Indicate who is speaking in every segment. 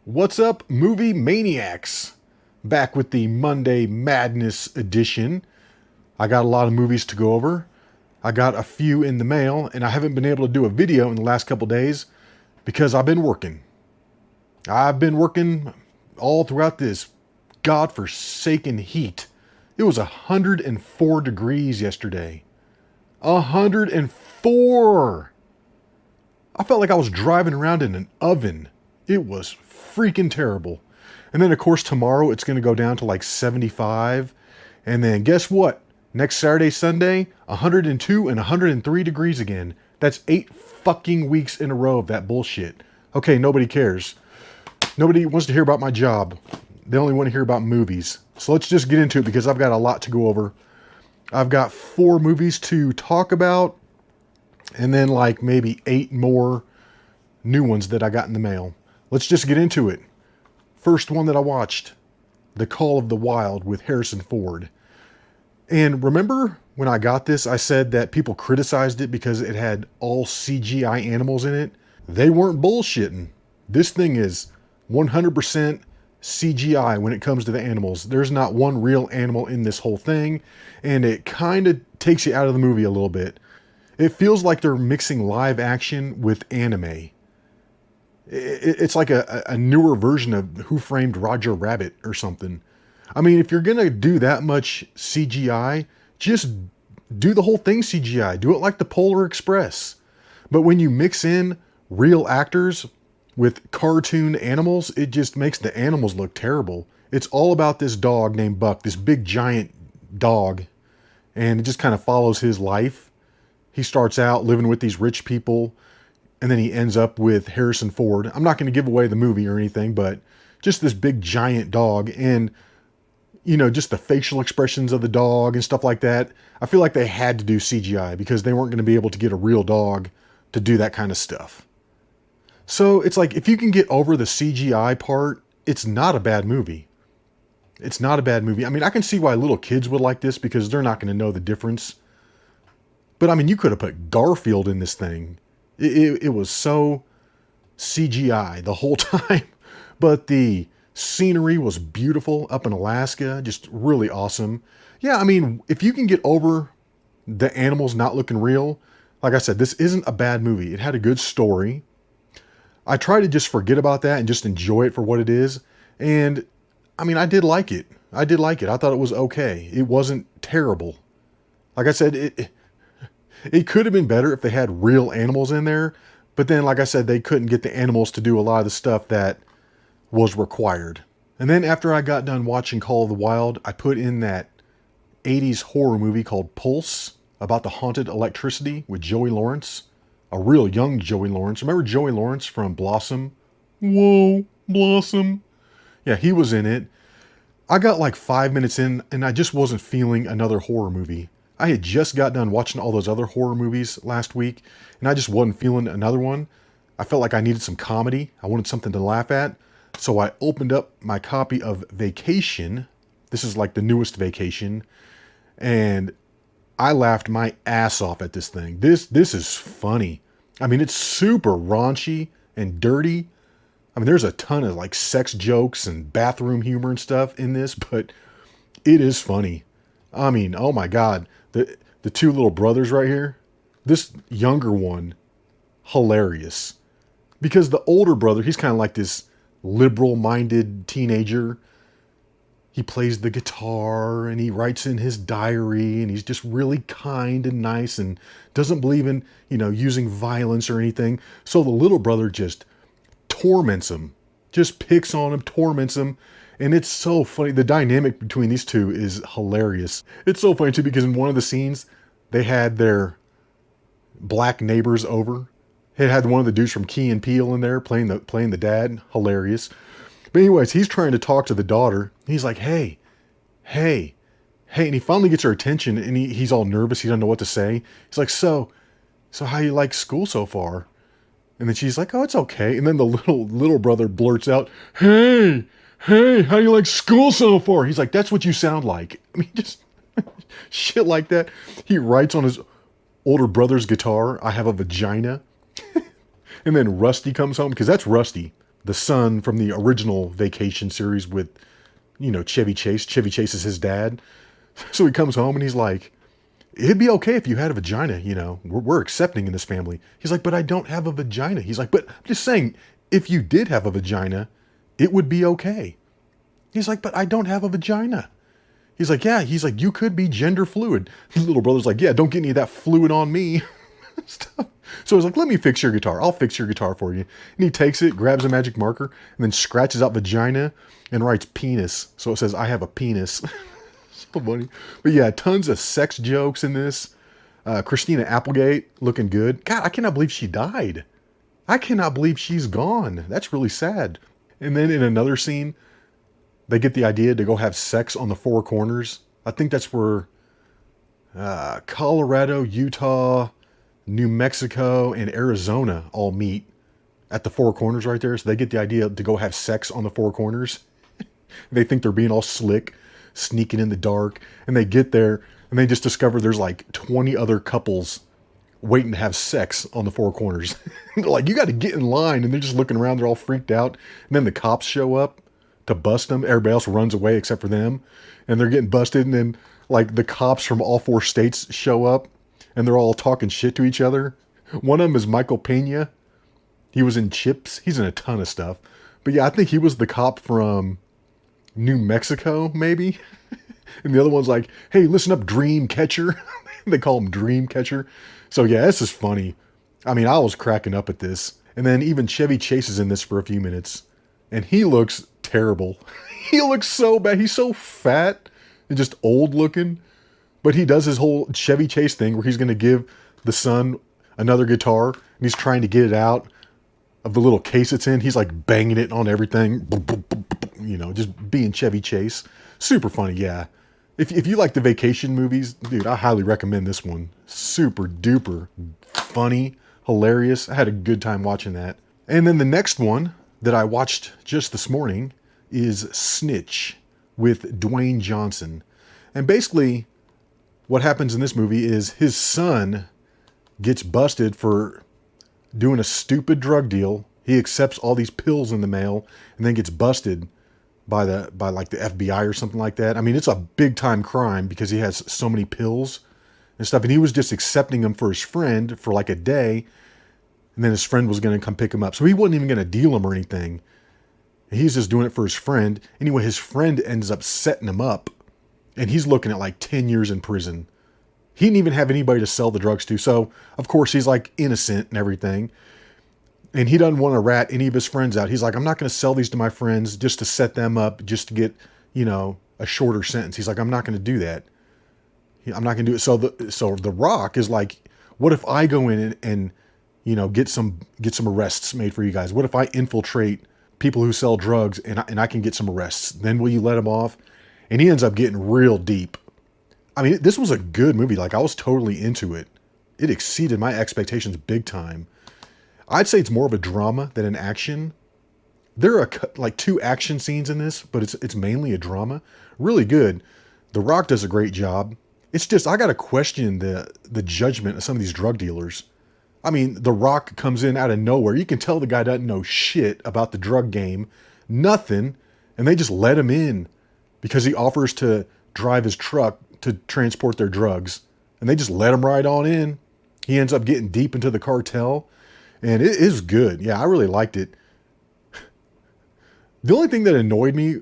Speaker 1: What's up, movie maniacs? Back with the Monday Madness edition. I got a lot of movies to go over. I got a few in the mail, and I haven't been able to do a video in the last couple days because I've been working. I've been working all throughout this godforsaken heat. It was 104 degrees yesterday. 104! I felt like I was driving around in an oven. It was freaking terrible. And then, of course, tomorrow it's going to go down to like 75. And then guess what? Next Saturday, Sunday, 102 and 103 degrees again. That's 8 fucking weeks in a row of that bullshit. Okay, nobody cares. Nobody wants to hear about my job. They only want to hear about movies. So let's just get into it because I've got a lot to go over. I've got 4 movies to talk about. And then like maybe 8 more new ones that I got in the mail. Let's just get into it. First one that I watched, The Call of the Wild with Harrison Ford. And remember when I got this, I said that people criticized it because it had all CGI animals in it? They weren't bullshitting. This thing is 100% CGI when it comes to the animals. There's not one real animal in this whole thing, and it kind of takes you out of the movie a little bit. It feels like they're mixing live action with anime. It's like a newer version of Who Framed Roger Rabbit or something. I mean, if you're going to do that much CGI, just do the whole thing CGI. Do it like the Polar Express. But when you mix in real actors with cartoon animals, it just makes the animals look terrible. It's all about this dog named Buck, this big giant dog, and it just kind of follows his life. He starts out living with these rich people, and then he ends up with Harrison Ford. I'm not going to give away the movie or anything, but just this big giant dog, and you know, just the facial expressions of the dog and stuff like that. I feel like they had to do CGI because they weren't going to be able to get a real dog to do that kind of stuff. So it's like, if you can get over the CGI part, it's not a bad movie. It's not a bad movie. I mean, I can see why little kids would like this because they're not going to know the difference. But I mean, you could have put Garfield in this thing. It was so CGI the whole time. But the scenery was beautiful up in Alaska. Just really awesome. Yeah, I mean, if you can get over the animals not looking real, like I said, this isn't a bad movie. It had a good story. I try to just forget about that and just enjoy it for what it is. And I mean, I did like it. I did like it. I thought it was okay. It wasn't terrible. Like I said, it could have been better if they had real animals in there, but then, like I said, they couldn't get the animals to do a lot of the stuff that was required. And then after I got done watching Call of the Wild, I put in that 80s horror movie called Pulse about the haunted electricity with Joey Lawrence, a real young Joey Lawrence. Remember Joey Lawrence from Blossom? Whoa, Blossom. Yeah, he was in it. I got like 5 minutes in, and I just wasn't feeling another horror movie. I had just got done watching all those other horror movies last week, and I just wasn't feeling another one. I felt like I needed some comedy. I wanted something to laugh at. So I opened up my copy of Vacation. This is like the newest Vacation. And I laughed my ass off at this thing. This is funny. I mean, it's super raunchy and dirty. I mean, there's a ton of like sex jokes and bathroom humor and stuff in this, but it is funny. I mean, oh my God. The 2 little brothers right here, this younger one, hilarious. Because the older brother, he's kind of like this liberal-minded teenager. He plays the guitar and he writes in his diary and he's just really kind and nice and doesn't believe in, you know, using violence or anything. So the little brother just torments him, just picks on him, torments him. And it's so funny. The dynamic between these two is hilarious. It's so funny too because in one of the scenes, they had their black neighbors over. It had one of the dudes from Key and Peele in there playing the dad. Hilarious. But anyways, he's trying to talk to the daughter. He's like, hey. And he finally gets her attention and he's all nervous. He doesn't know what to say. He's like, so how you like school so far? And then she's like, oh, it's okay. And then the little brother blurts out, hey, how you like school so far? He's like, that's what you sound like. I mean, just shit like that. He writes on his older brother's guitar, I have a vagina. And then Rusty comes home, because that's Rusty. the son from the original Vacation series with, Chevy Chase. Chevy Chase is his dad. So he comes home and he's like, it'd be okay if you had a vagina, we're accepting in this family. He's like, but I don't have a vagina. He's like, but I'm just saying, if you did have a vagina, it would be okay. He's like, but I don't have a vagina. He's like, yeah. He's like, you could be gender fluid. His little brother's like, yeah, don't get any of that fluid on me. Stuff. So he's like, let me fix your guitar. I'll fix your guitar for you. And he takes it, grabs a magic marker, and then scratches out vagina and writes penis. So it says, I have a penis. So funny. But yeah, tons of sex jokes in this. Christina Applegate looking good. God, I cannot believe she died. I cannot believe she's gone. That's really sad. And then in another scene, they get the idea to go have sex on the Four Corners. I think that's where Colorado, Utah, New Mexico, and Arizona all meet at the Four Corners right there. So they get the idea to go have sex on the Four Corners. They think they're being all slick, sneaking in the dark. And they get there and they just discover there's like 20 other couples waiting to have sex on the Four Corners. They're like, you got to get in line. And they're just looking around. They're all freaked out. And then the cops show up to bust them. Everybody else runs away except for them. And they're getting busted. And then like the cops from all 4 states show up. And they're all talking shit to each other. One of them is Michael Pena. He was in Chips. He's in a ton of stuff. But yeah, I think he was the cop from New Mexico, maybe. And the other one's like, hey, listen up, Dream Catcher. They call him Dream Catcher. So yeah, this is funny. I mean, I was cracking up at this. And then even Chevy Chase is in this for a few minutes. And he looks terrible. He looks so bad. He's so fat and just old looking. But he does his whole Chevy Chase thing where he's going to give the son another guitar. And he's trying to get it out of the little case it's in. He's like banging it on everything. Just being Chevy Chase. Super funny, yeah. If you like the vacation movies, dude, I highly recommend this one. Super duper funny, hilarious. I had a good time watching that. And then the next one that I watched just this morning is Snitch with Dwayne Johnson. And basically, what happens in this movie is his son gets busted for doing a stupid drug deal. He accepts all these pills in the mail and then gets busted by like the FBI or something like that. I mean, it's a big time crime because he has so many pills and stuff. And he was just accepting them for his friend for like a day. And then his friend was going to come pick him up. So he wasn't even going to deal him or anything. He's just doing it for his friend. Anyway, his friend ends up setting him up. And he's looking at like 10 years in prison. He didn't even have anybody to sell the drugs to. So, of course, he's like innocent and everything. And he doesn't want to rat any of his friends out. He's like, I'm not going to sell these to my friends just to set them up, just to get, a shorter sentence. He's like, I'm not going to do that. I'm not going to do it. So the Rock is like, what if I go in and get some arrests made for you guys? What if I infiltrate people who sell drugs and I can get some arrests? Then will you let him off? And he ends up getting real deep. I mean, this was a good movie. Like, I was totally into it. It exceeded my expectations big time. I'd say it's more of a drama than an action. There are like 2 action scenes in this, but it's mainly a drama. Really good. The Rock does a great job. It's just, I got to question the judgment of some of these drug dealers. I mean, The Rock comes in out of nowhere. You can tell the guy doesn't know shit about the drug game. Nothing. And they just let him in because he offers to drive his truck to transport their drugs. And they just let him right on in. He ends up getting deep into the cartel. And it is good. Yeah, I really liked it. The only thing that annoyed me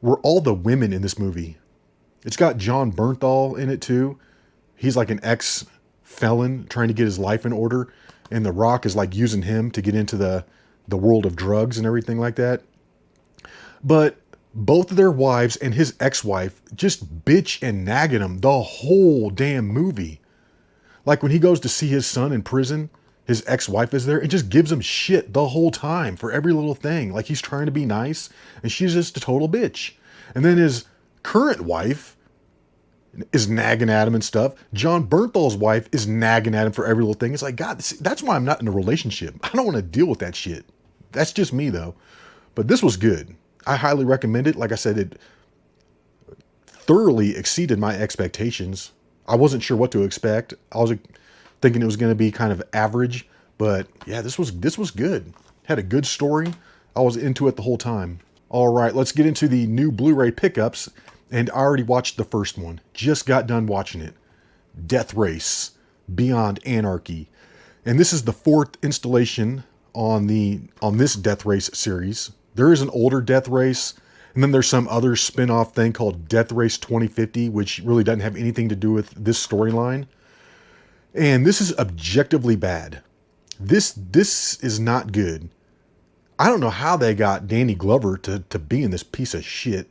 Speaker 1: were all the women in this movie. It's got John Bernthal in it too. He's like an ex-felon trying to get his life in order. And The Rock is like using him to get into the world of drugs and everything like that. But both of their wives and his ex-wife just bitch and nag at him the whole damn movie. Like when he goes to see his son in prison, his ex-wife is there and just gives him shit the whole time for every little thing. Like he's trying to be nice and she's just a total bitch. And then his current wife is nagging at him and stuff. John Bernthal's wife is nagging at him for every little thing. It's like, God, that's why I'm not in a relationship. I don't want to deal with that shit. That's just me though. But this was good. I highly recommend it. Like I said, it thoroughly exceeded my expectations. I wasn't sure what to expect. I was thinking it was going to be kind of average, but yeah, this was good. Had a good story, I was into it the whole time. All right, let's get into the new Blu-ray pickups. And I already watched the first one. Just got done watching it. Death Race, Beyond Anarchy. And this is the 4th installation on this Death Race series. There is an older Death Race, and then there's some other spin-off thing called Death Race 2050, which really doesn't have anything to do with this storyline. And this is objectively bad. This is not good. I don't know how they got Danny Glover to be in this piece of shit.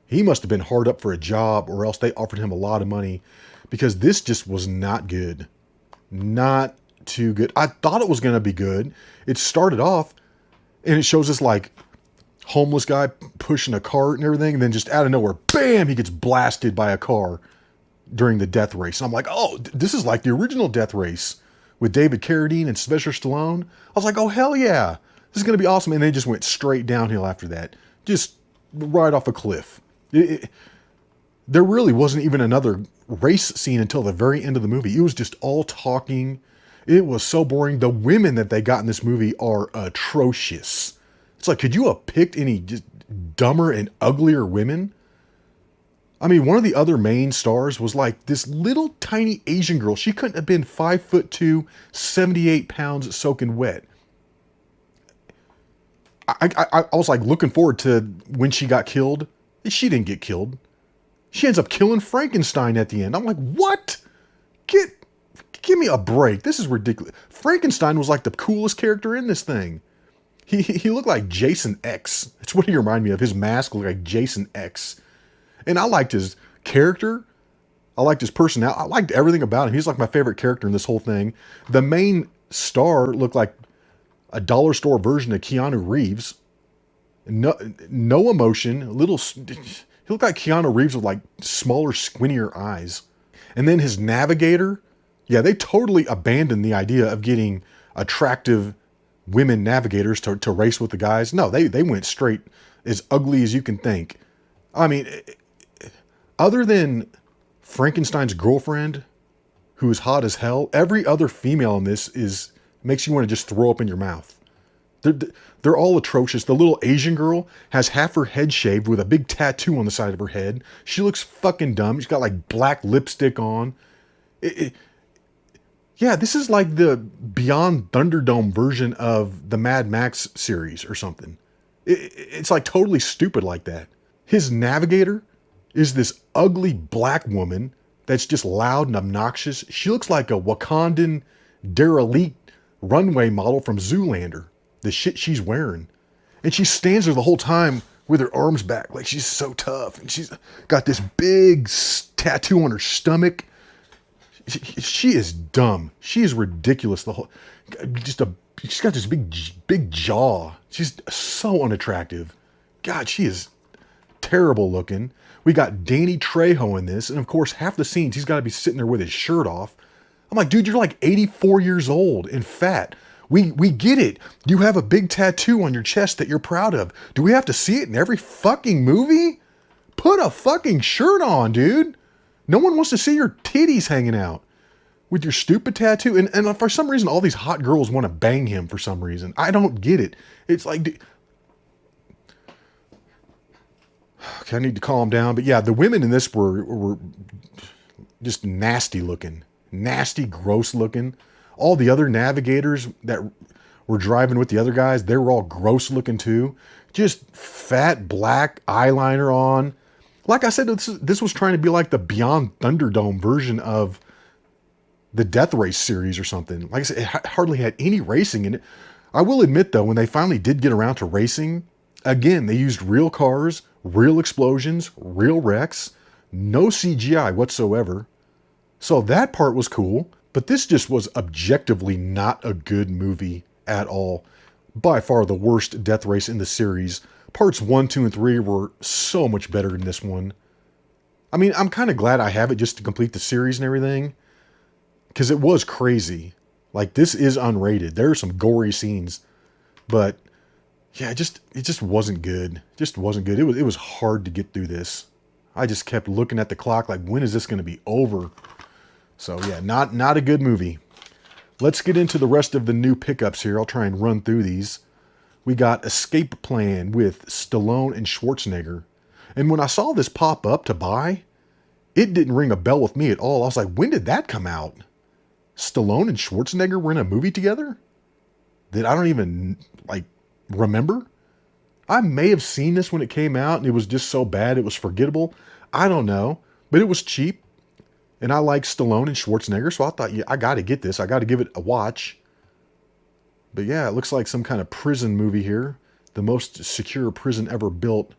Speaker 1: He must have been hard up for a job, or else they offered him a lot of money, because this just was not good. Not too good. I thought it was going to be good. It started off and it shows this like homeless guy pushing a cart and everything, and then just out of nowhere, bam, he gets blasted by a car during the death race. And I'm like, oh, this is like the original Death Race with David Carradine and Sylvester Stallone. I was like, oh, hell yeah. This is going to be awesome. And they just went straight downhill after that. Just right off a cliff. There really wasn't even another race scene until the very end of the movie. It was just all talking. It was so boring. The women that they got in this movie are atrocious. It's like, could you have picked any just dumber and uglier women? I mean, one of the other main stars was like this little tiny Asian girl. She couldn't have been 5'2", 78 pounds soaking wet. I was like looking forward to when she got killed. She didn't get killed. She ends up killing Frankenstein at the end. I'm like, what? Give me a break. This is ridiculous. Frankenstein was like the coolest character in this thing. He looked like Jason X. That's what he reminded me of. His mask looked like Jason X. And I liked his character. I liked his personality. I liked everything about him. He's like my favorite character in this whole thing. The main star looked like a dollar store version of Keanu Reeves. No emotion. He looked like Keanu Reeves with like smaller, squintier eyes. And then his navigator. Yeah, they totally abandoned the idea of getting attractive women navigators to race with the guys. No, they went straight as ugly as you can think. I mean, other than Frankenstein's girlfriend, who is hot as hell, every other female in this makes you want to just throw up in your mouth. They're all atrocious. The little Asian girl has half her head shaved with a big tattoo on the side of her head. She looks fucking dumb. She's got like black lipstick on. Yeah, this is like the Beyond Thunderdome version of the Mad Max series or something. It's like totally stupid like that. His navigator is this ugly black woman that's just loud and obnoxious. She looks like a Wakandan derelict runway model from Zoolander. The shit she's wearing. And she stands there the whole time with her arms back like she's so tough. And she's got this big tattoo on her stomach. She is dumb. She is ridiculous. She's got this big jaw. She's so unattractive. God, she is terrible looking. We got Danny Trejo in this, and of course, half the scenes he's got to be sitting there with his shirt off. I'm like, dude, you're like 84 years old and fat. We get it. You have a big tattoo on your chest that you're proud of. Do we have to see it in every fucking movie? Put a fucking shirt on, dude. No one wants to see your titties hanging out with your stupid tattoo. And for some reason, all these hot girls want to bang him for some reason. I don't get it. It's like, okay, I need to calm down. But yeah, the women in this were just nasty looking. Nasty, gross looking. All the other navigators that were driving with the other guys, they were all gross looking too. Just fat, black eyeliner on. Like I said, this was trying to be like the Beyond Thunderdome version of the Death Race series or something. Like I said, it hardly had any racing in it. I will admit though, when they finally did get around to racing, again, they used real cars, real explosions, real wrecks, no CGI whatsoever. So that part was cool, but this just was objectively not a good movie at all. By far the worst Death Race in the series. Parts 1, 2, and 3 were so much better than this one. I mean, I'm kind of glad I have it just to complete the series and everything. Because it was crazy. Like, this is unrated. There are some gory scenes. But, yeah, it just wasn't good. It just wasn't good. It was hard to get through this. I just kept looking at the clock like, when is this going to be over? So, yeah, not a good movie. Let's get into the rest of the new pickups here. I'll try and run through these. We got Escape Plan with Stallone and Schwarzenegger. And when I saw this pop up to buy, it didn't ring a bell with me at all. I was like, when did that come out? Stallone and Schwarzenegger were in a movie together that I don't even like remember. I may have seen this when it came out and it was just so bad it was forgettable. I don't know, but it was cheap and I like Stallone and Schwarzenegger, so I thought, yeah, I got to get this. I got to give it a watch. But yeah, it looks like some kind of prison movie here. The most secure prison ever built.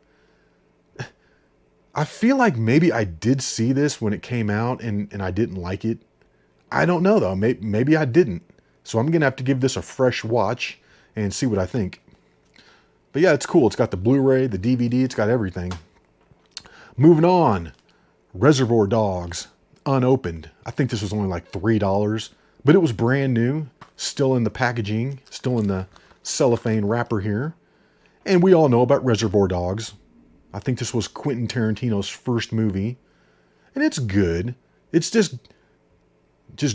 Speaker 1: I feel like maybe I did see this when it came out and I didn't like it. I don't know though. Maybe I didn't. So I'm going to have to give this a fresh watch and see what I think. But yeah, it's cool. It's got the Blu-ray, the DVD, it's got everything. Moving on. Reservoir Dogs, unopened. I think this was only like $3, but it was brand new. Still in the packaging, still in the cellophane wrapper here. And we all know about Reservoir Dogs. I think this was Quentin Tarantino's first movie. And it's good. It's just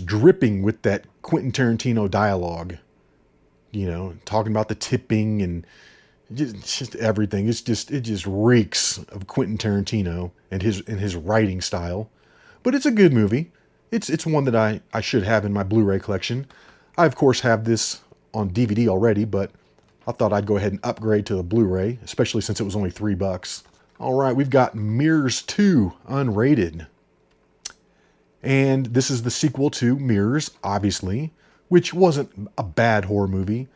Speaker 1: dripping with that Quentin Tarantino dialogue. You know, talking about the tipping and just everything. It just reeks of Quentin Tarantino and his writing style. But it's a good movie. It's one that I should have in my Blu-ray collection. I, of course, have this on DVD already, but I thought I'd go ahead and upgrade to the Blu-ray, especially since it was only $3. All right, we've got Mirrors 2 unrated. And this is the sequel to Mirrors, obviously, which wasn't a bad horror movie.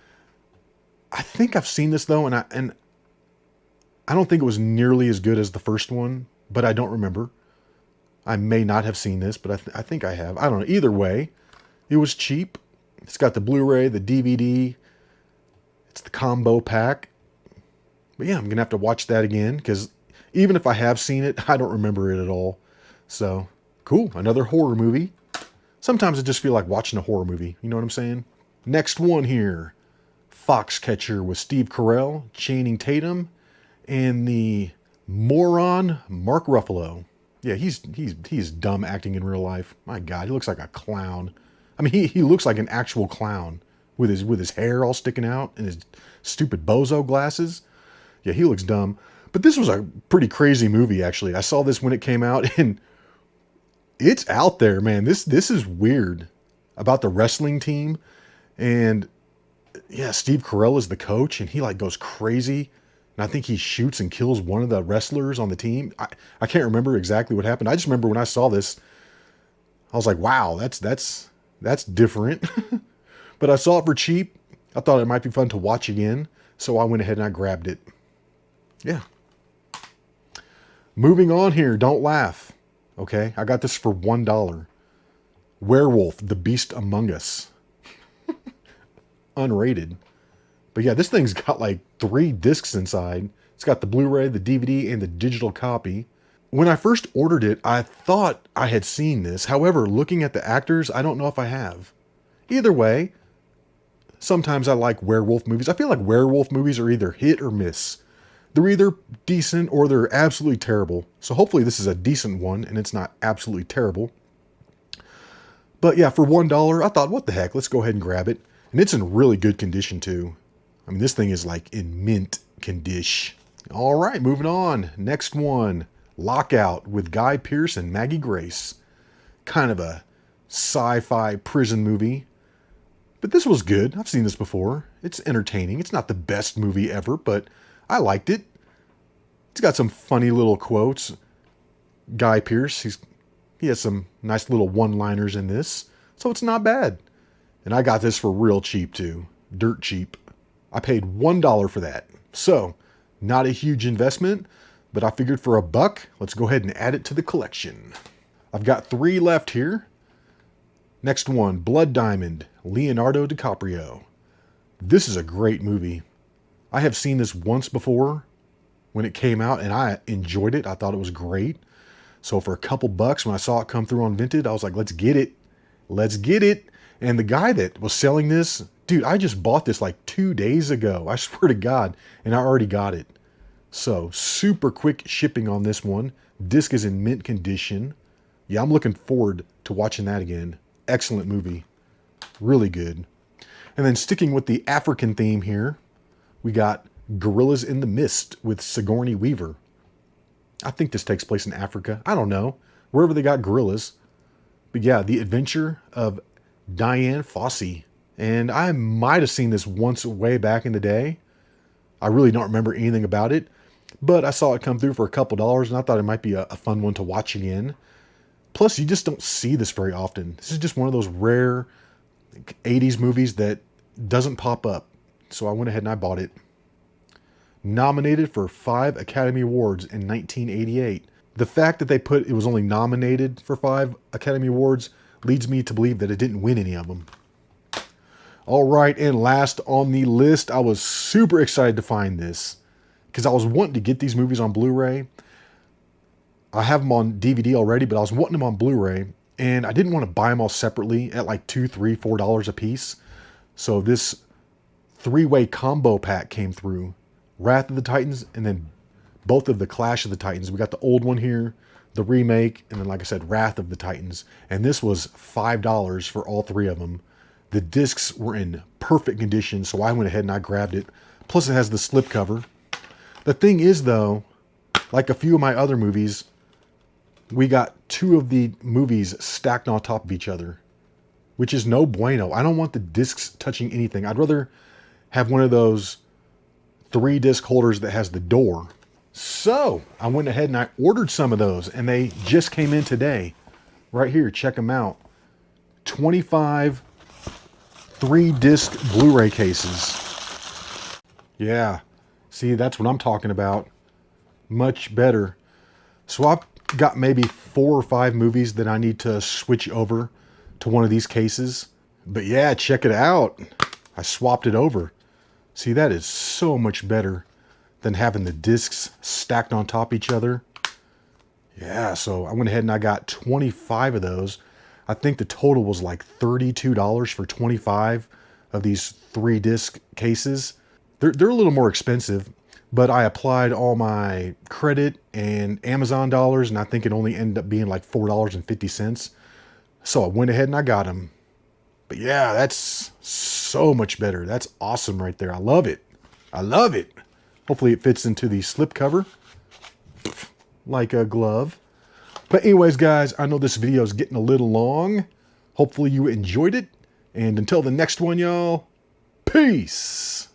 Speaker 1: I think I've seen this, though, and I don't think it was nearly as good as the first one, but I don't remember. I may not have seen this, but I think I have. I don't know. Either way, it was cheap. It's got the Blu-ray, the DVD. It's the combo pack. But yeah, I'm going to have to watch that again because even if I have seen it, I don't remember it at all. So, cool. Another horror movie. Sometimes I just feel like watching a horror movie. You know what I'm saying? Next one here. Foxcatcher with Steve Carell, Channing Tatum, and the moron Mark Ruffalo. Yeah, he's dumb acting in real life. My God, he looks like a clown. I mean, he looks like an actual clown with his hair all sticking out and his stupid bozo glasses. Yeah, he looks dumb. But this was a pretty crazy movie, actually. I saw this when it came out, and it's out there, man. This is weird about the wrestling team, and yeah, Steve Carell is the coach, and he like goes crazy. And I think he shoots and kills one of the wrestlers on the team. I can't remember exactly what happened. I just remember when I saw this, I was like, wow, that's different. But I saw it for cheap. I thought it might be fun to watch again. So I went ahead and I grabbed it. Yeah. Moving on here. Don't laugh. Okay. I got this for $1. Werewolf, The Beast Among Us. Unrated. But yeah, this thing's got like 3 discs inside. It's got the Blu-ray, the DVD, and the digital copy. When I first ordered it, I thought I had seen this. However, looking at the actors, I don't know if I have. Either way, sometimes I like werewolf movies. I feel like werewolf movies are either hit or miss. They're either decent or they're absolutely terrible. So hopefully this is a decent one and it's not absolutely terrible. But yeah, for $1, I thought, what the heck, let's go ahead and grab it. And it's in really good condition too. I mean, this thing is like in mint condition. All right, moving on. Next one, Lockout with Guy Pearce and Maggie Grace. Kind of a sci-fi prison movie. But this was good. I've seen this before. It's entertaining. It's not the best movie ever, but I liked it. It's got some funny little quotes. Guy Pearce, he has some nice little one-liners in this, so it's not bad. And I got this for real cheap too. Dirt cheap. I paid $1 for that. So, not a huge investment, but I figured for $1, let's go ahead and add it to the collection. I've got 3 left here. Next one, Blood Diamond, Leonardo DiCaprio. This is a great movie. I have seen this once before when it came out, and I enjoyed it. I thought it was great. So for a couple bucks, when I saw it come through on Vinted, I was like, let's get it. Let's get it. And the guy that was selling this, dude, I just bought this like 2 days ago. I swear to God. And I already got it. So super quick shipping on this one. Disc is in mint condition. Yeah, I'm looking forward to watching that again. Excellent movie. Really good. And then sticking with the African theme here, We got Gorillas in the Mist with Sigourney Weaver. I think this takes place in Africa. I don't know. Wherever they got gorillas. But yeah, The Adventure of Diane Fossey. And I might have seen this once way back in the day. I really don't remember anything about it. But I saw it come through for a couple dollars, and I thought it might be a fun one to watch again. Plus, you just don't see this very often. This is just one of those rare 80s movies that doesn't pop up. So I went ahead and I bought it. Nominated for 5 Academy Awards in 1988. The fact that they put it was only nominated for 5 Academy Awards leads me to believe that it didn't win any of them. All right, and last on the list, I was super excited to find this because I was wanting to get these movies on Blu-ray. I have them on DVD already, but I was wanting them on Blu-ray, and I didn't want to buy them all separately at like $2, $3, $4 a piece. So this 3-way combo pack came through. Wrath of the Titans, and then both of the Clash of the Titans. We got the old one here, the remake, and then, like I said, Wrath of the Titans. And this was $5 for all 3 of them. The discs were in perfect condition, so I went ahead and I grabbed it. Plus, it has the slipcover. The thing is, though, like a few of my other movies, we got 2 of the movies stacked on top of each other, which is no bueno. I don't want the discs touching anything. I'd rather have one of those 3-disc holders that has the door. So I went ahead and I ordered some of those, and they just came in today. Right here, check them out. 25 3-disc Blu-ray cases. Yeah, see, that's what I'm talking about. Much better. So I've got maybe 4 or 5 movies that I need to switch over to one of these cases. But yeah, check it out. I swapped it over. See, that is so much better than having the discs stacked on top of each other. Yeah, so I went ahead and I got 25 of those. I think the total was like $32 for 25 of these 3-disc cases. They're a little more expensive, but I applied all my credit and Amazon dollars, and I think it only ended up being like $4.50. So I went ahead and I got them. But yeah, that's so much better. That's awesome right there. I love it. I love it. Hopefully it fits into the slipcover like a glove. But anyways, guys, I know this video is getting a little long. Hopefully you enjoyed it. And until the next one, y'all, peace.